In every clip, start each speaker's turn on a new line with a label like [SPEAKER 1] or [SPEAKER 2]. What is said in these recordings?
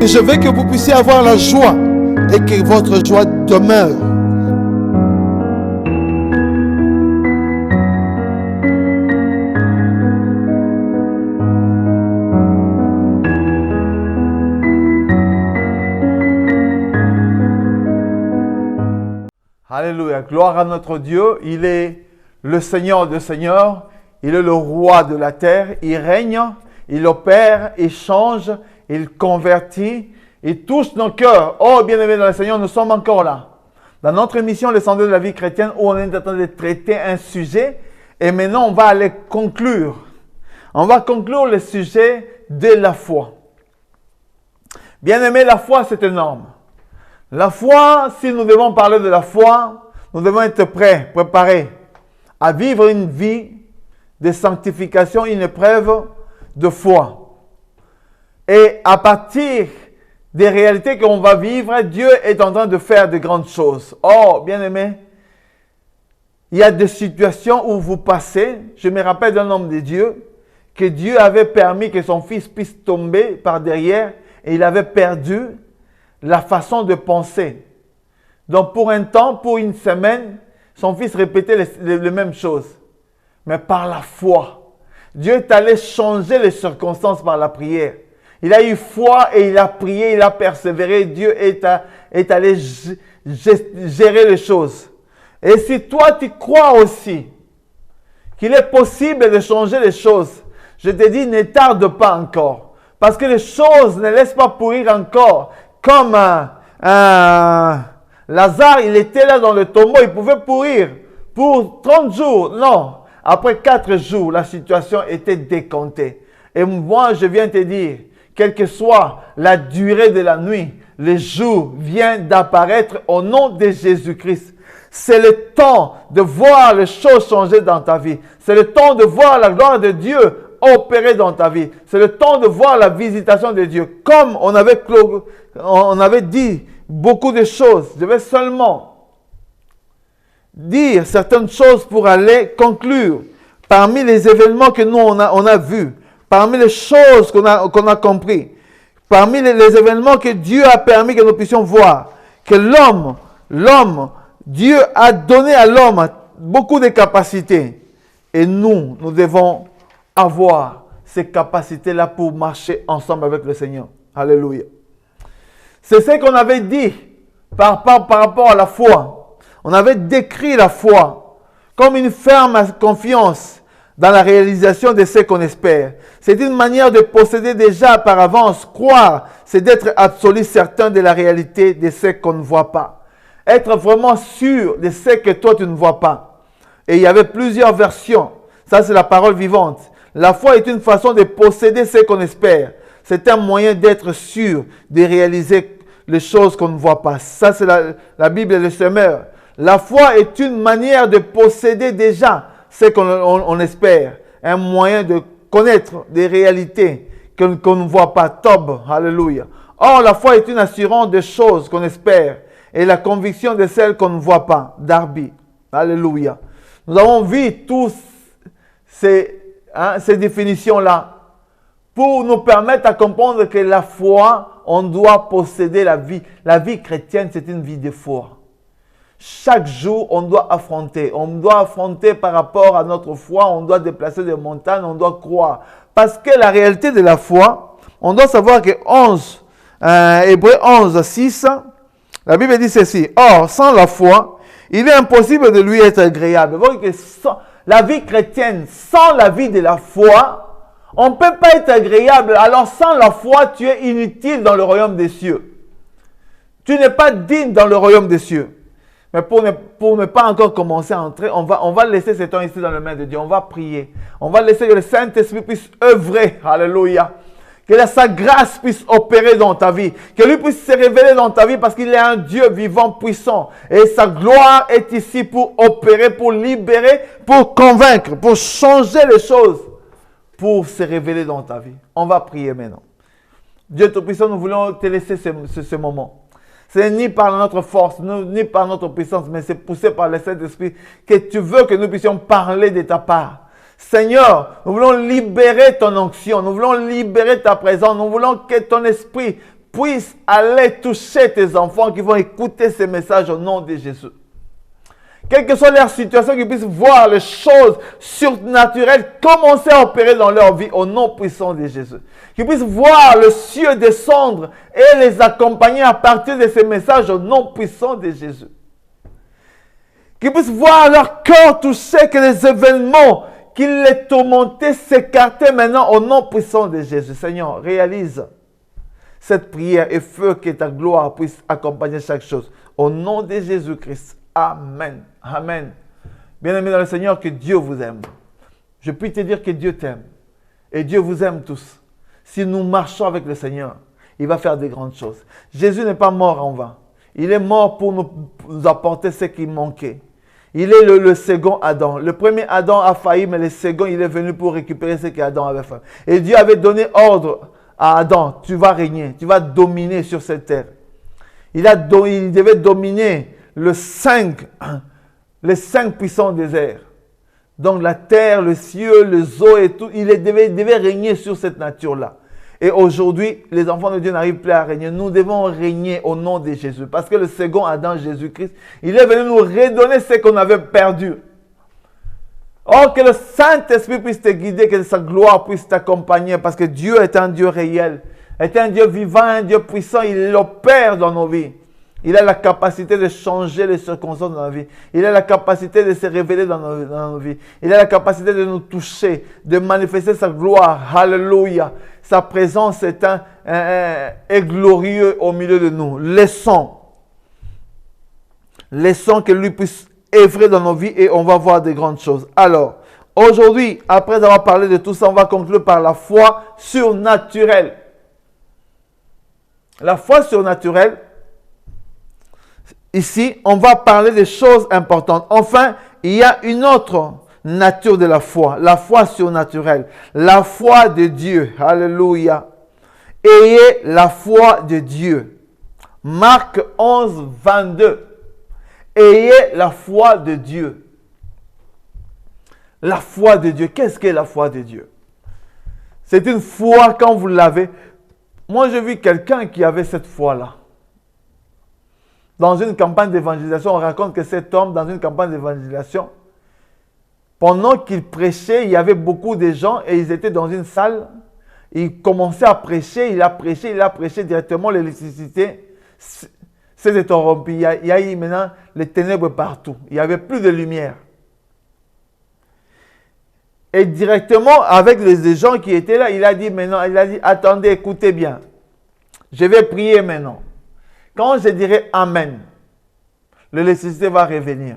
[SPEAKER 1] Et je veux que vous puissiez avoir la joie et que votre joie demeure.
[SPEAKER 2] Alléluia, gloire à notre Dieu. Il est le Seigneur des Seigneurs. Il est le roi de la terre. Il règne, il opère, il change, il convertit, il touche nos cœurs. Oh, bien-aimés dans le Seigneur, nous sommes encore là. Dans notre émission, Les Sentiers de la vie chrétienne, où on est en train de traiter un sujet. Et maintenant, on va aller conclure. On va conclure le sujet de la foi. Bien-aimés, la foi, c'est énorme. La foi, si nous devons parler de la foi, nous devons être prêts, préparés à vivre une vie de sanctification, une épreuve de foi. Et à partir des réalités qu'on va vivre, Dieu est en train de faire de grandes choses. Oh, bien-aimés, il y a des situations où vous passez. Je me rappelle d'un homme de Dieu, que Dieu avait permis que son fils puisse tomber par derrière et il avait perdu la façon de penser. Donc pour un temps, pour une semaine, son fils répétait les mêmes choses. Mais par la foi, Dieu est allé changer les circonstances par la prière. Il a eu foi et il a prié, il a persévéré. Dieu est allé gérer les choses. Et si toi tu crois aussi qu'il est possible de changer les choses, je te dis, ne tarde pas encore. Parce que les choses ne laissent pas pourrir encore. Comme Lazare, il était là dans le tombeau, il pouvait pourrir pour 30 jours. Non, après 4 jours, la situation était décomptée. Et moi, je viens te dire, quelle que soit la durée de la nuit, le jour vient d'apparaître au nom de Jésus-Christ. C'est le temps de voir les choses changer dans ta vie. C'est le temps de voir la gloire de Dieu opérer dans ta vie. C'est le temps de voir la visitation de Dieu. Comme on avait dit beaucoup de choses, je vais seulement dire certaines choses pour aller conclure. Parmi les événements que nous on a vus, parmi les choses qu'on a compris, parmi les événements que Dieu a permis que nous puissions voir, que l'homme, Dieu a donné à l'homme beaucoup de capacités. Et nous devons avoir ces capacités-là pour marcher ensemble avec le Seigneur. Alléluia. C'est ce qu'on avait dit par rapport à la foi. On avait décrit la foi comme une ferme confiance dans la réalisation de ce qu'on espère. C'est une manière de posséder déjà par avance. Croire, c'est d'être absolu certain de la réalité de ce qu'on ne voit pas. Être vraiment sûr de ce que toi tu ne vois pas. Et il y avait plusieurs versions. Ça, c'est la parole vivante. La foi est une façon de posséder ce qu'on espère. C'est un moyen d'être sûr, de réaliser les choses qu'on ne voit pas. Ça, c'est la Bible et le semeur. La foi est une manière de posséder déjà ce qu'on espère. Un moyen de connaître des réalités qu'on ne voit pas. Tob, alléluia. Or, la foi est une assurance des choses qu'on espère et la conviction de celles qu'on ne voit pas. Darby, alléluia. Nous avons vu tous ces définitions-là pour nous permettre à comprendre que la foi, on doit posséder la vie. La vie chrétienne, c'est une vie de foi. Chaque jour, on doit affronter. On doit affronter par rapport à notre foi. On doit déplacer des montagnes. On doit croire. Parce que la réalité de la foi, on doit savoir que Hébreux 11, 6, la Bible dit ceci. Or, sans la foi, il est impossible de lui être agréable. Vous voyez que la vie chrétienne, sans la vie de la foi, on ne peut pas être agréable. Alors sans la foi, tu es inutile dans le royaume des cieux. Tu n'es pas digne dans le royaume des cieux. Mais pour ne pas encore commencer à entrer, on va laisser ce temps ici dans les mains de Dieu. On va prier. On va laisser que le Saint-Esprit puisse œuvrer. Alléluia. Que sa grâce puisse opérer dans ta vie. Que lui puisse se révéler dans ta vie parce qu'il est un Dieu vivant, puissant. Et sa gloire est ici pour opérer, pour libérer, pour convaincre, pour changer les choses, pour se révéler dans ta vie. On va prier maintenant. Dieu Tout-Puissant, nous voulons te laisser ce moment. Ce n'est ni par notre force, ni par notre puissance, mais c'est poussé par le Saint-Esprit que tu veux que nous puissions parler de ta part. Seigneur, nous voulons libérer ton onction, nous voulons libérer ta présence, nous voulons que ton esprit puisse aller toucher tes enfants qui vont écouter ces messages au nom de Jésus. Quelle que soit leur situation, qu'ils puissent voir les choses surnaturelles commencer à opérer dans leur vie au nom puissant de Jésus. Qu'ils puissent voir le ciel descendre et les accompagner à partir de ces messages au nom puissant de Jésus. Qu'ils puissent voir leur cœur toucher, que les événements qui les tourmentaient s'écarter maintenant au nom puissant de Jésus. Seigneur, réalise cette prière et feu que ta gloire puisse accompagner chaque chose. Au nom de Jésus-Christ. Amen. Amen. Bien-aimés dans le Seigneur, que Dieu vous aime. Je puis te dire que Dieu t'aime. Et Dieu vous aime tous. Si nous marchons avec le Seigneur, il va faire des grandes choses. Jésus n'est pas mort en vain. Il est mort pour nous apporter ce qui manquait. Il est le second Adam. Le premier Adam a failli, mais le second, il est venu pour récupérer ce qu'Adam avait fait. Et Dieu avait donné ordre à Adam. Tu vas régner, tu vas dominer sur cette terre. Il devait dominer les cinq puissants déserts. Donc la terre, le ciel, les eaux et tout, il devait régner sur cette nature-là. Et aujourd'hui, les enfants de Dieu n'arrivent plus à régner. Nous devons régner au nom de Jésus. Parce que le second Adam, Jésus-Christ, il est venu nous redonner ce qu'on avait perdu. Oh, que le Saint-Esprit puisse te guider, que sa gloire puisse t'accompagner. Parce que Dieu est un Dieu réel, est un Dieu vivant, un Dieu puissant. Il opère dans nos vies. Il a la capacité de changer les circonstances dans la vie. Il a la capacité de se révéler dans nos vies. Il a la capacité de nous toucher, de manifester sa gloire. Alléluia. Sa présence est glorieux au milieu de nous. Laissons que lui puisse œuvrer dans nos vies et on va voir de grandes choses. Alors, aujourd'hui, après avoir parlé de tout ça, on va conclure par la foi surnaturelle. La foi surnaturelle, ici, on va parler des choses importantes. Enfin, il y a une autre nature de la foi surnaturelle, la foi de Dieu. Alléluia. Ayez la foi de Dieu. Marc 11, 22. Ayez la foi de Dieu. La foi de Dieu. Qu'est-ce qu'est la foi de Dieu? C'est une foi quand vous l'avez. Moi, j'ai vu quelqu'un qui avait cette foi-là. Dans une campagne d'évangélisation, on raconte que cet homme, dans une campagne d'évangélisation, pendant qu'il prêchait, il y avait beaucoup de gens et ils étaient dans une salle. Il commençait à prêcher, il a prêché directement, l'électricité s'est interrompue. Il y a eu maintenant les ténèbres partout. Il n'y avait plus de lumière. Et directement, avec les gens qui étaient là, il a dit, attendez, écoutez bien. Je vais prier maintenant. Quand je dirai Amen, l'électricité va revenir.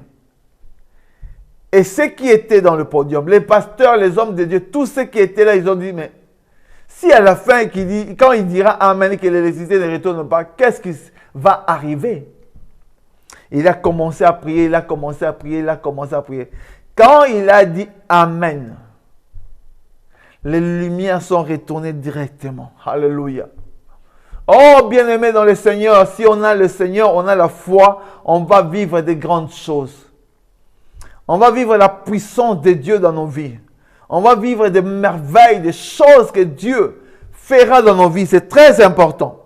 [SPEAKER 2] Et ceux qui étaient dans le podium, les pasteurs, les hommes de Dieu, tous ceux qui étaient là, ils ont dit, mais si à la fin, quand il dira Amen, que l'électricité ne retourne pas, qu'est-ce qui va arriver? Il a commencé à prier, il a commencé à prier. Quand il a dit Amen, les lumières sont retournées directement. Alléluia. Oh, bien-aimés dans le Seigneur, si on a le Seigneur, on a la foi, on va vivre de grandes choses. On va vivre la puissance de Dieu dans nos vies. On va vivre des merveilles, des choses que Dieu fera dans nos vies. C'est très important.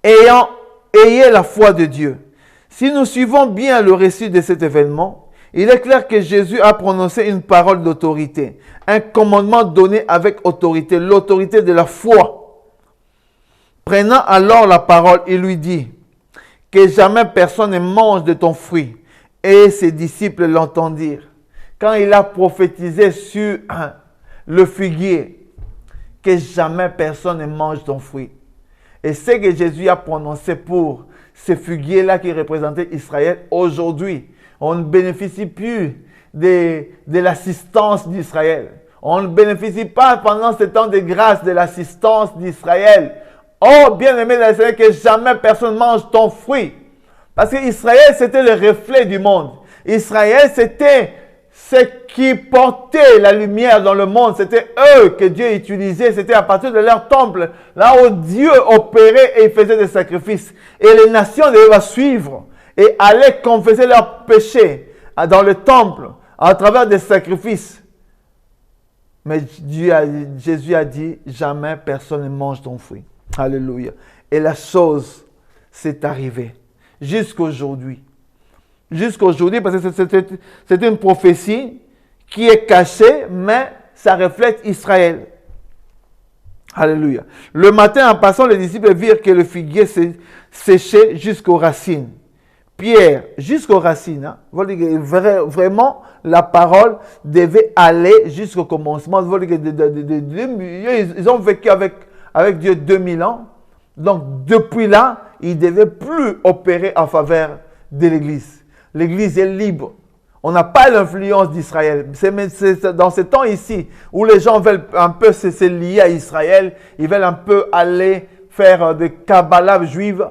[SPEAKER 2] Ayez la foi de Dieu. Si nous suivons bien le récit de cet événement, il est clair que Jésus a prononcé une parole d'autorité. Un commandement donné avec autorité, l'autorité de la foi. Prenant alors la parole, il lui dit que jamais personne ne mange de ton fruit. Et ses disciples l'entendirent. Quand il a prophétisé sur le figuier, que jamais personne ne mange ton fruit. Et ce que Jésus a prononcé pour ce figuier-là qui représentait Israël, aujourd'hui, on ne bénéficie plus de l'assistance d'Israël. On ne bénéficie pas pendant ce temps de grâce de l'assistance d'Israël. Oh, bien-aimé dans le Seigneur, que jamais personne ne mange ton fruit. Parce qu'Israël, c'était le reflet du monde. Israël, c'était ce qui portait la lumière dans le monde. C'était eux que Dieu utilisait. C'était à partir de leur temple, là où Dieu opérait et faisait des sacrifices. Et les nations devaient suivre et aller confesser leurs péchés dans le temple à travers des sacrifices. Mais Jésus a dit, jamais personne ne mange ton fruit. Alléluia. Et la chose s'est arrivée jusqu'aujourd'hui. Jusqu'aujourd'hui, parce que c'est une prophétie qui est cachée, mais ça reflète Israël. Alléluia. Le matin, en passant, les disciples virent que le figuier séchait jusqu'aux racines. Pierre, jusqu'aux racines. Hein? Vraiment, la parole devait aller jusqu'au commencement. Ils ont vécu avec Dieu 2000 ans. Donc, depuis là, ils ne devaient plus opérer en faveur de l'Église. L'Église est libre. On n'a pas l'influence d'Israël. C'est dans ce temps ici où les gens veulent un peu se lier à Israël. Ils veulent un peu aller faire des Kabbalah juives.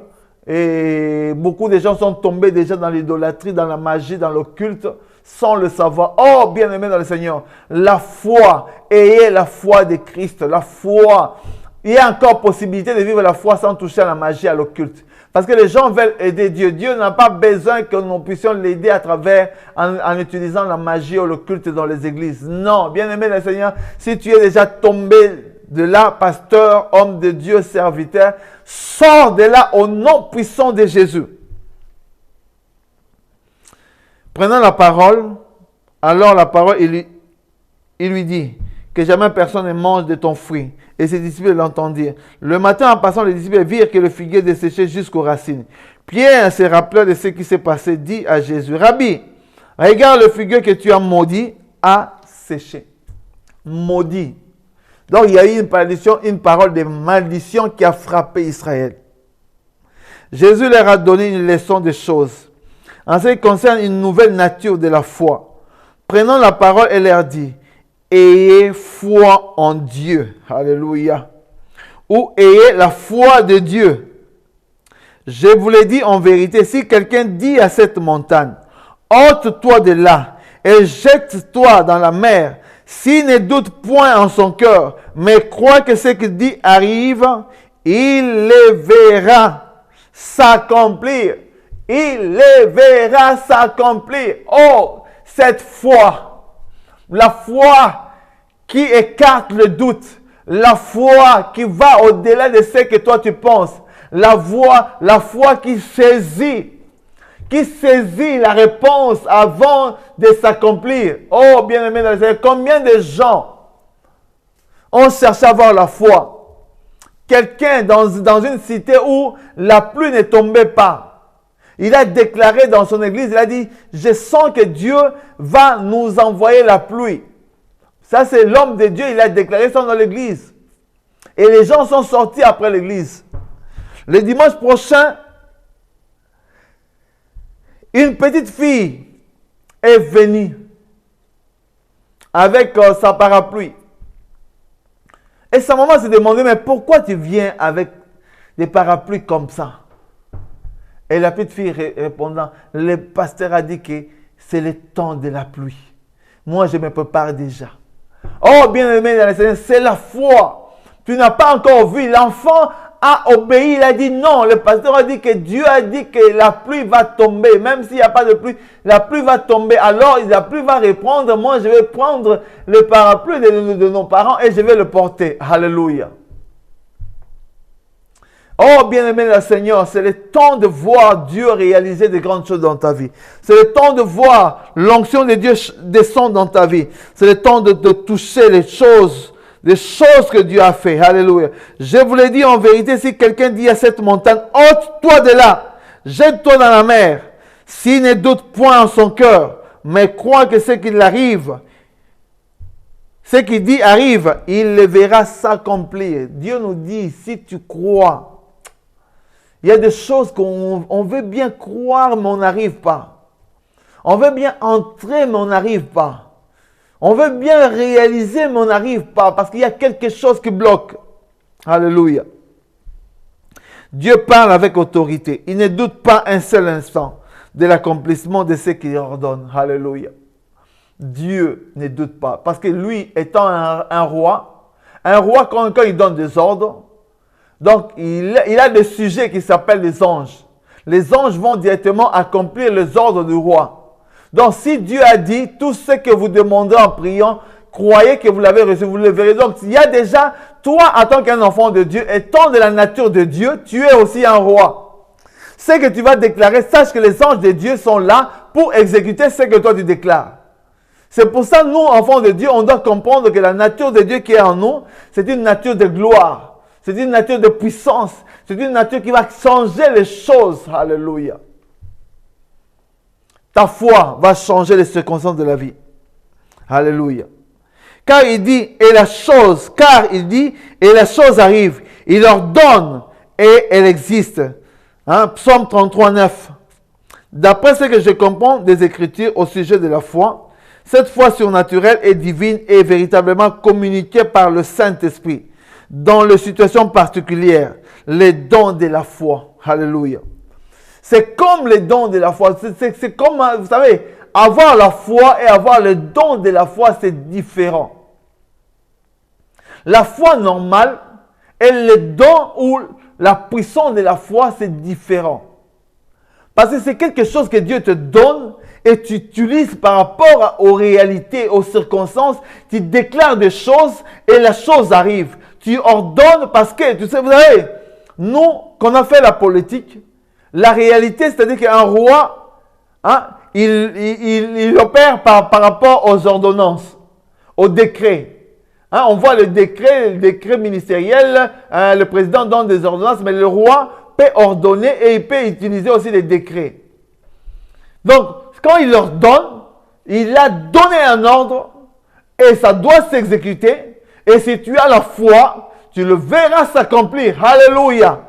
[SPEAKER 2] Et beaucoup de gens sont tombés déjà dans l'idolâtrie, dans la magie, dans l'occulte, sans le savoir. Oh, bien-aimés dans le Seigneur, la foi, ayez la foi de Christ, la foi. Il y a encore possibilité de vivre la foi sans toucher à la magie, à l'occulte. Parce que les gens veulent aider Dieu. Dieu n'a pas besoin que nous puissions l'aider à travers, en utilisant la magie ou l'occulte dans les églises. Non, bien-aimé le Seigneur, si tu es déjà tombé de là, pasteur, homme de Dieu, serviteur, sors de là au nom puissant de Jésus. Prenant la parole, alors la parole, il lui dit que jamais personne ne mange de ton fruit. Et ses disciples l'entendirent. Le matin, en passant, les disciples virent que le figuier desséchait jusqu'aux racines. Pierre, se rappelant de ce qui s'est passé, dit à Jésus, Rabbi, regarde le figuier que tu as maudit a séché. Maudit. Donc, il y a eu une parole de malédiction qui a frappé Israël. Jésus leur a donné une leçon de choses. En ce qui concerne une nouvelle nature de la foi. Prenant la parole, elle leur dit, ayez foi en Dieu. Alléluia. Ou ayez la foi de Dieu. Je vous l'ai dit en vérité, si quelqu'un dit à cette montagne, ôte-toi de là et jette-toi dans la mer, s'il ne doute point en son cœur, mais croit que ce qu'il dit arrive, il le verra s'accomplir. Il le verra s'accomplir. Oh, cette foi, la foi qui écarte le doute, la foi qui va au-delà de ce que toi tu penses, la foi qui saisit la réponse avant de s'accomplir. Oh, bien-aimé, combien de gens ont cherché à avoir la foi? Quelqu'un dans une cité où la pluie ne tombait pas, il a déclaré dans son église, il a dit, je sens que Dieu va nous envoyer la pluie. Ça, c'est l'homme de Dieu, il a déclaré ça dans l'église. Et les gens sont sortis après l'église. Le dimanche prochain, une petite fille est venue avec sa parapluie. Et sa maman s'est demandé, mais pourquoi tu viens avec des parapluies comme ça? Et la petite fille répondant, le pasteur a dit que c'est le temps de la pluie. Moi, je me prépare déjà. Oh, bien-aimé dans le Seigneur, c'est la foi. Tu n'as pas encore vu. L'enfant a obéi. Il a dit non. Le pasteur a dit que Dieu a dit que la pluie va tomber. Même s'il n'y a pas de pluie, la pluie va tomber. Alors, la pluie va reprendre. Moi, je vais prendre le parapluie de nos parents et je vais le porter. Alléluia. Oh, bien-aimé le Seigneur, c'est le temps de voir Dieu réaliser de grandes choses dans ta vie. C'est le temps de voir l'onction de Dieu descendre dans ta vie. C'est le temps de toucher les choses que Dieu a fait. Alléluia. Je vous l'ai dit en vérité, si quelqu'un dit à cette montagne, ôte-toi de là, jette-toi dans la mer, s'il ne doute point en son cœur, mais croit que ce qu'il arrive, ce qu'il dit arrive, il le verra s'accomplir. Dieu nous dit, si tu crois, il y a des choses qu'on veut bien croire, mais on n'arrive pas. On veut bien entrer, mais on n'arrive pas. On veut bien réaliser, mais on n'arrive pas, parce qu'il y a quelque chose qui bloque. Alléluia. Dieu parle avec autorité. Il ne doute pas un seul instant de l'accomplissement de ce qu'il ordonne. Alléluia. Dieu ne doute pas, parce que lui, étant un roi, quand il donne des ordres, donc, il a des sujets qui s'appellent les anges. Les anges vont directement accomplir les ordres du roi. Donc, si Dieu a dit, tout ce que vous demandez en priant, croyez que vous l'avez reçu, vous le verrez. Donc, il y a déjà, toi, en tant qu'un enfant de Dieu, étant de la nature de Dieu, tu es aussi un roi. Ce que tu vas déclarer, sache que les anges de Dieu sont là pour exécuter ce que toi tu déclares. C'est pour ça, nous, enfants de Dieu, on doit comprendre que la nature de Dieu qui est en nous, c'est une nature de gloire. C'est une nature de puissance. C'est une nature qui va changer les choses. Alléluia. Ta foi va changer les circonstances de la vie. Alléluia. Car il dit, et la chose arrive. Il ordonne et elle existe. Psaume 33, 9. D'après ce que je comprends des Écritures au sujet de la foi, cette foi surnaturelle et divine est véritablement communiquée par le Saint-Esprit dans les situations particulières, les dons de la foi. Alléluia. C'est comme les dons de la foi. C'est comme, vous savez, avoir la foi et avoir le don de la foi, c'est différent. La foi normale et le don ou la puissance de la foi, c'est différent. Parce que c'est quelque chose que Dieu te donne et tu utilises par rapport aux réalités, aux circonstances. Tu déclares des choses et la chose arrive. Tu ordonnes parce que, tu sais, vous savez, nous, qu'on a fait la politique, la réalité, c'est-à-dire qu'un roi, il opère par rapport aux ordonnances, aux décrets. On voit le décret ministériel, le président donne des ordonnances, mais le roi peut ordonner et il peut utiliser aussi les décrets. Donc, quand il ordonne, il a donné un ordre et ça doit s'exécuter. Et si tu as la foi, tu le verras s'accomplir. Alléluia.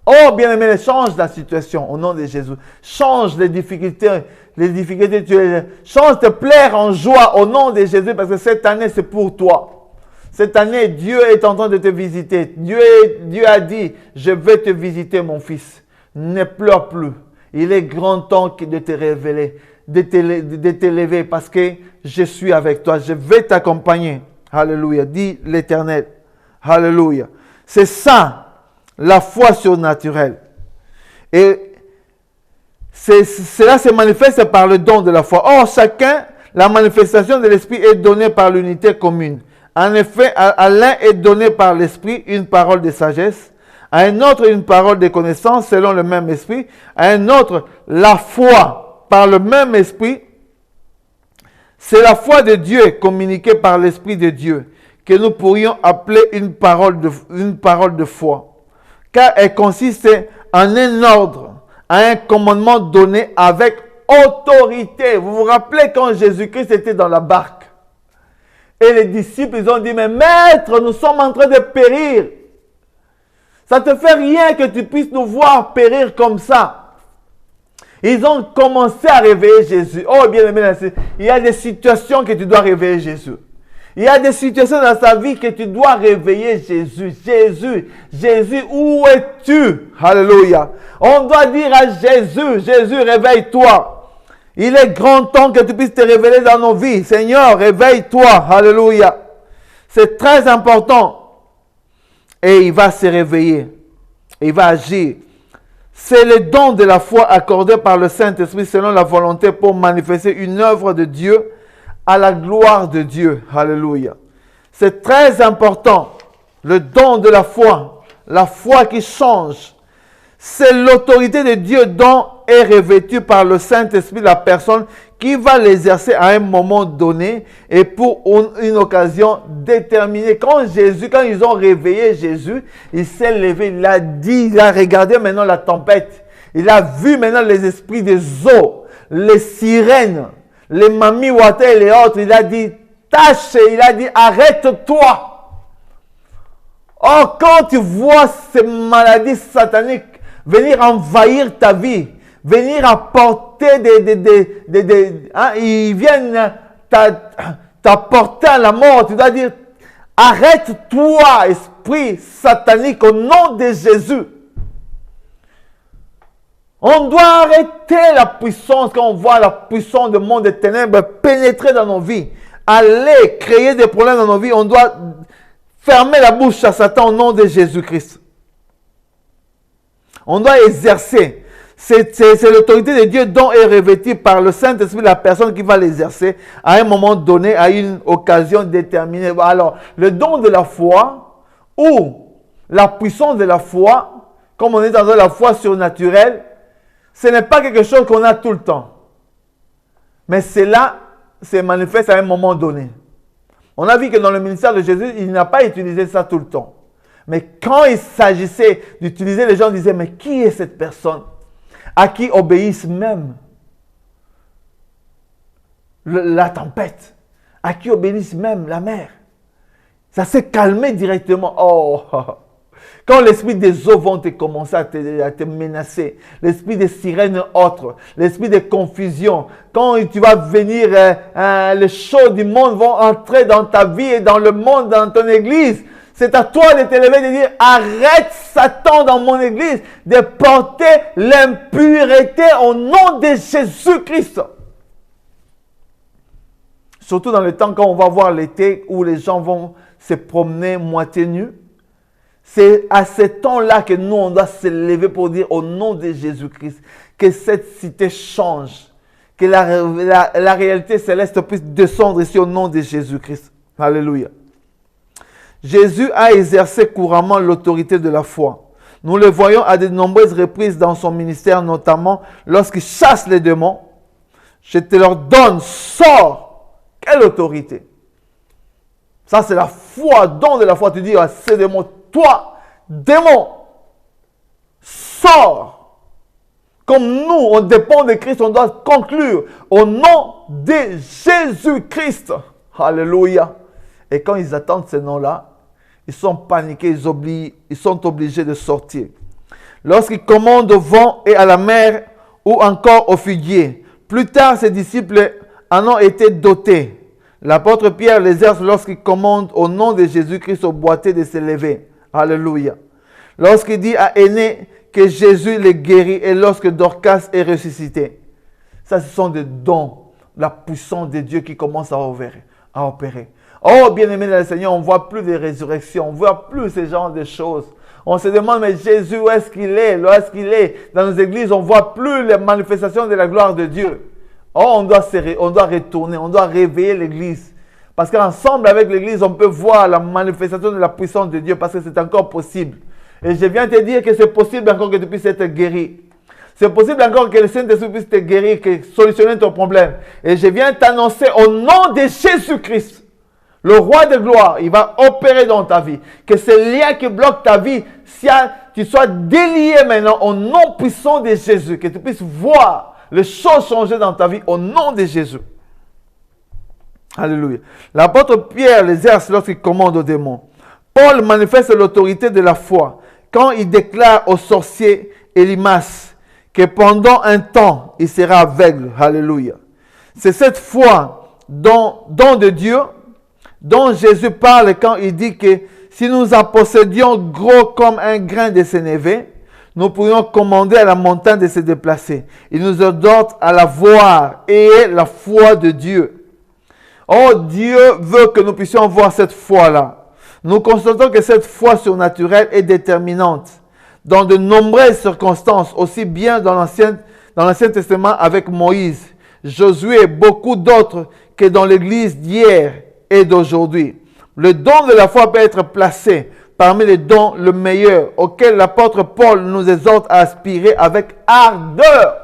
[SPEAKER 2] Oh, bien-aimé, change la situation au nom de Jésus. Change les difficultés, change de plaire en joie au nom de Jésus parce que cette année, c'est pour toi. Cette année, Dieu est en train de te visiter. Dieu a dit, je vais te visiter, mon fils. Ne pleure plus. Il est grand temps de te révéler, de t'élever parce que je suis avec toi. Je vais t'accompagner. Alléluia. Dit l'Éternel. Alléluia. C'est ça, la foi surnaturelle. Et cela se manifeste par le don de la foi. Or, chacun, la manifestation de l'Esprit est donnée par l'unité commune. En effet, à l'un est donné par l'Esprit une parole de sagesse, à un autre une parole de connaissance selon le même Esprit, à un autre la foi par le même Esprit. C'est la foi de Dieu communiquée par l'Esprit de Dieu que nous pourrions appeler une parole de foi, car elle consiste en un ordre, en un commandement donné avec autorité. Vous vous rappelez quand Jésus-Christ était dans la barque? Et les disciples, ils ont dit, mais maître, nous sommes en train de périr. Ça ne te fait rien que tu puisses nous voir périr comme ça. Ils ont commencé à réveiller Jésus. Oh, bien aimé, il y a des situations que tu dois réveiller Jésus. Il y a des situations dans sa vie que tu dois réveiller Jésus. Jésus, où es-tu? Alléluia. On doit dire à Jésus, Jésus, réveille-toi. Il est grand temps que tu puisses te révéler dans nos vies. Seigneur, réveille-toi. Alléluia. C'est très important. Et il va se réveiller. Il va agir. C'est le don de la foi accordé par le Saint-Esprit selon la volonté pour manifester une œuvre de Dieu à la gloire de Dieu. Alléluia. C'est très important. Le don de la foi qui change. C'est l'autorité de Dieu dont est revêtue par le Saint-Esprit la personne qui va l'exercer à un moment donné et pour une occasion déterminée. Quand ils ont réveillé Jésus, il s'est levé, il a dit, il a regardé maintenant la tempête. Il a vu maintenant les esprits des eaux, les sirènes, les mamies water et les autres. Il a dit, tâche, il a dit, arrête-toi. Oh, quand tu vois ces maladies sataniques venir envahir ta vie, venir apporter ils viennent t'apporter à la mort. Tu dois dire, arrête-toi, esprit satanique, au nom de Jésus. On doit arrêter la puissance quand on voit la puissance du monde des ténèbres pénétrer dans nos vies, aller créer des problèmes dans nos vies. On doit fermer la bouche à Satan au nom de Jésus-Christ. On doit exercer. C'est l'autorité de Dieu dont est revêtue par le Saint-Esprit la personne qui va l'exercer à un moment donné, à une occasion déterminée. Alors, le don de la foi ou la puissance de la foi, comme on est dans la foi surnaturelle, ce n'est pas quelque chose qu'on a tout le temps. Mais cela se manifeste à un moment donné. On a vu que dans le ministère de Jésus, il n'a pas utilisé ça tout le temps. Mais quand il s'agissait d'utiliser, les gens disaient, mais qui est cette personne à qui obéissent même la tempête, à qui obéissent même la mer? Ça s'est calmé directement. Oh, quand l'esprit des eaux vont te commencer à te menacer, l'esprit des sirènes autres, l'esprit de confusion, quand tu vas venir, les choses du monde vont entrer dans ta vie et dans le monde, dans ton église. C'est à toi de te lever et de dire, arrête Satan dans mon église de porter l'impureté au nom de Jésus-Christ. Surtout dans le temps quand on va voir l'été où les gens vont se promener moitié nus. C'est à ce temps-là que nous, on doit se lever pour dire au nom de Jésus-Christ que cette cité change, que la réalité céleste puisse descendre ici au nom de Jésus-Christ. Alléluia. Jésus a exercé couramment l'autorité de la foi. Nous le voyons à de nombreuses reprises dans son ministère, notamment lorsqu'il chasse les démons. Je te leur donne, sors. Quelle autorité! Ça, c'est la foi, don de la foi. Tu dis à ces démons, toi, démon, sors. Comme nous, on dépend de Christ, on doit conclure au nom de Jésus-Christ. Alléluia. Et quand ils attendent ce nom-là, ils sont paniqués, ils sont obligés de sortir. Lorsqu'ils commandent au vent et à la mer ou encore au figuier, plus tard, ses disciples en ont été dotés. L'apôtre Pierre l'exerce lorsqu'il commande au nom de Jésus-Christ au boiteux de se lever. Alléluia. Lorsqu'il dit à Aîné que Jésus les guérit et lorsque Dorcas est ressuscité. Ça, ce sont des dons, la puissance de Dieu qui commence à opérer. Oh, bien-aimé dans le Seigneur, on ne voit plus de résurrection, on ne voit plus ce genre de choses. On se demande, mais Jésus, où est-ce qu'il est? Où est-ce qu'il est? Dans nos églises, on ne voit plus les manifestations de la gloire de Dieu. Oh, on doit retourner, on doit réveiller l'église. Parce qu'ensemble avec l'église, on peut voir la manifestation de la puissance de Dieu parce que c'est encore possible. Et je viens te dire que c'est possible encore que tu puisses être guéri. C'est possible encore que le Saint-Esprit puisse te guérir, que solutionner ton problème. Et je viens t'annoncer au nom de Jésus-Christ, le roi de gloire, il va opérer dans ta vie. Que ces liens qui bloquent ta vie, si tu sois délié maintenant au nom puissant de Jésus, que tu puisses voir les choses changer dans ta vie au nom de Jésus. Alléluia. L'apôtre Pierre l'exerce lorsqu'il commande aux démons. Paul manifeste l'autorité de la foi quand il déclare au sorcier Élimas que pendant un temps, il sera aveugle. Alléluia. C'est cette foi don de Dieu dont Jésus parle quand il dit que si nous en possédions gros comme un grain de sénévé, nous pourrions commander à la montagne de se déplacer. Il nous ordonne à la voir et la foi de Dieu. Oh, Dieu veut que nous puissions voir cette foi-là. Nous constatons que cette foi surnaturelle est déterminante dans de nombreuses circonstances, aussi bien dans l'Ancien Testament avec Moïse, Josué et beaucoup d'autres que dans l'Église d'hier et d'aujourd'hui. Le don de la foi peut être placé parmi les dons le meilleur auquel l'apôtre Paul nous exhorte à aspirer avec ardeur.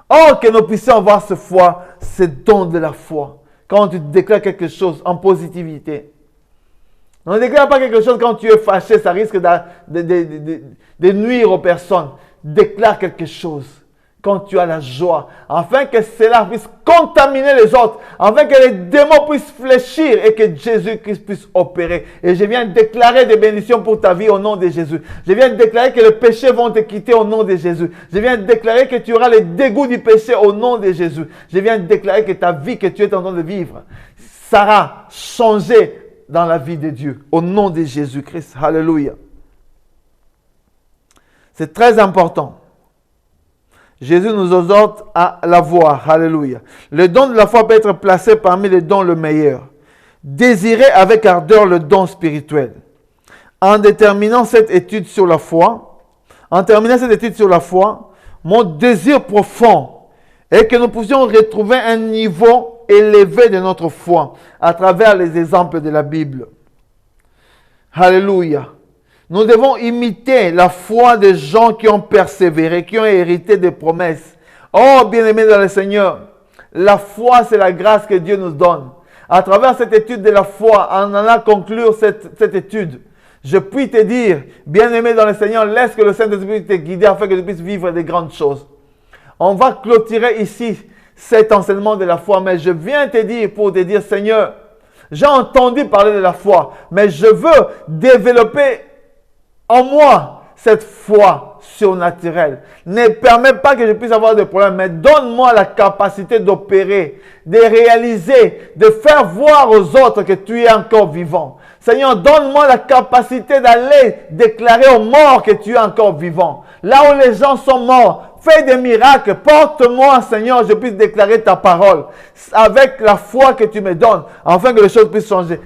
[SPEAKER 2] Oh, que nous puissions voir ce foi, ce don de la foi. Quand tu déclares quelque chose en positivité. On ne déclare pas quelque chose quand tu es fâché, ça risque de nuire aux personnes. Déclare quelque chose quand tu as la joie, afin que cela puisse contaminer les autres, afin que les démons puissent fléchir et que Jésus-Christ puisse opérer. Et je viens déclarer des bénédictions pour ta vie au nom de Jésus. Je viens déclarer que les péchés vont te quitter au nom de Jésus. Je viens déclarer que tu auras le dégoût du péché au nom de Jésus. Je viens déclarer que ta vie que tu es en train de vivre sera changée dans la vie de Dieu au nom de Jésus-Christ. Alléluia. C'est très important. Jésus nous exhorte à la voir. Alléluia. Le don de la foi peut être placé parmi les dons le meilleur. Désirez avec ardeur le don spirituel. En terminant cette étude sur la foi, mon désir profond est que nous puissions retrouver un niveau élevé de notre foi à travers les exemples de la Bible. Alléluia. Nous devons imiter la foi des gens qui ont persévéré, qui ont hérité des promesses. Oh, bien-aimés dans le Seigneur, la foi, c'est la grâce que Dieu nous donne. À travers cette étude de la foi, en allant conclure cette étude, je puis te dire, bien-aimé dans le Seigneur, laisse que le Saint-Esprit te guide afin que tu puisses vivre des grandes choses. On va clôturer ici cet enseignement de la foi, mais je viens te dire pour te dire, Seigneur, j'ai entendu parler de la foi, mais je veux développer en moi cette foi surnaturelle. Ne permets pas que je puisse avoir de problèmes, mais donne-moi la capacité d'opérer, de réaliser, de faire voir aux autres que tu es encore vivant. Seigneur, donne-moi la capacité d'aller déclarer aux morts que tu es encore vivant. Là où les gens sont morts, fais des miracles. Porte-moi, Seigneur, je puisse déclarer ta parole avec la foi que tu me donnes, afin que les choses puissent changer.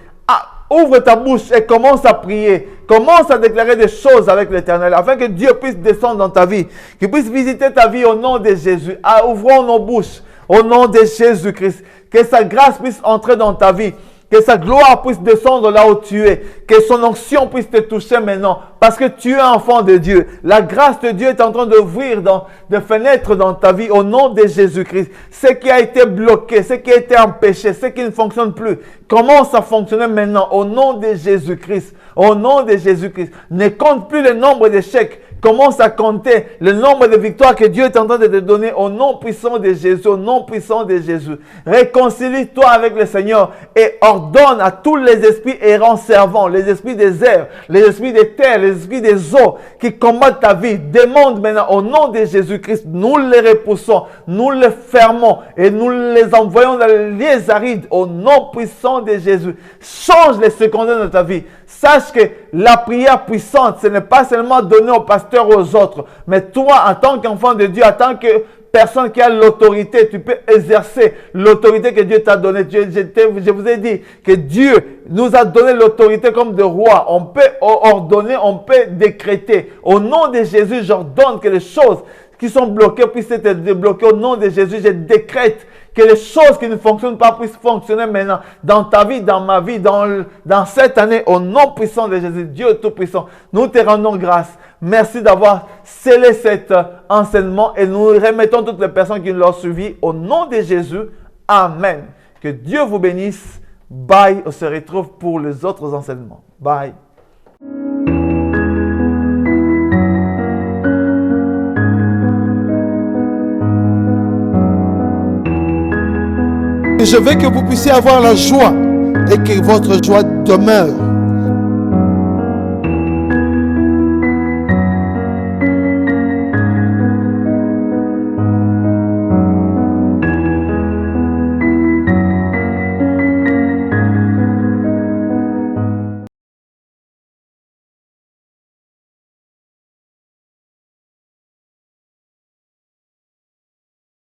[SPEAKER 2] Ouvre ta bouche et commence à prier. Commence à déclarer des choses avec l'Éternel, afin que Dieu puisse descendre dans ta vie, qu'il puisse visiter ta vie au nom de Jésus. Ouvrons nos bouches au nom de Jésus-Christ. Que sa grâce puisse entrer dans ta vie. Que sa gloire puisse descendre là où tu es. Que son onction puisse te toucher maintenant. Parce que tu es enfant de Dieu. La grâce de Dieu est en train d'ouvrir de fenêtres dans ta vie au nom de Jésus-Christ. Ce qui a été bloqué, ce qui a été empêché, ce qui ne fonctionne plus, commence à fonctionner maintenant au nom de Jésus-Christ. Au nom de Jésus-Christ. Ne compte plus le nombre d'échecs. Commence à compter le nombre de victoires que Dieu est en train de te donner au nom puissant de Jésus, au nom puissant de Jésus. Réconcilie-toi avec le Seigneur et ordonne à tous les esprits errants servants, les esprits des airs, les esprits des terres, les esprits des eaux qui combattent ta vie. Demande maintenant au nom de Jésus-Christ, nous les repoussons, nous les fermons et nous les envoyons dans les lieux arides au nom puissant de Jésus. Change les secondaires de ta vie. Sache que la prière puissante, ce n'est pas seulement donner au pasteur aux autres, mais toi, en tant qu'enfant de Dieu, en tant que personne qui a l'autorité, tu peux exercer l'autorité que Dieu t'a donnée. Je vous ai dit que Dieu nous a donné l'autorité comme de roi. On peut ordonner, on peut décréter. Au nom de Jésus, j'ordonne que les choses qui sont bloquées puissent être débloquées. Au nom de Jésus, je décrète que les choses qui ne fonctionnent pas puissent fonctionner maintenant dans ta vie, dans ma vie, dans cette année, au nom puissant de Jésus, Dieu Tout-Puissant. Nous te rendons grâce. Merci d'avoir scellé cet enseignement et nous remettons toutes les personnes qui l'ont suivi au nom de Jésus. Amen. Que Dieu vous bénisse. Bye. On se retrouve pour les autres enseignements. Bye.
[SPEAKER 1] Je veux que vous puissiez avoir la joie et que votre joie demeure.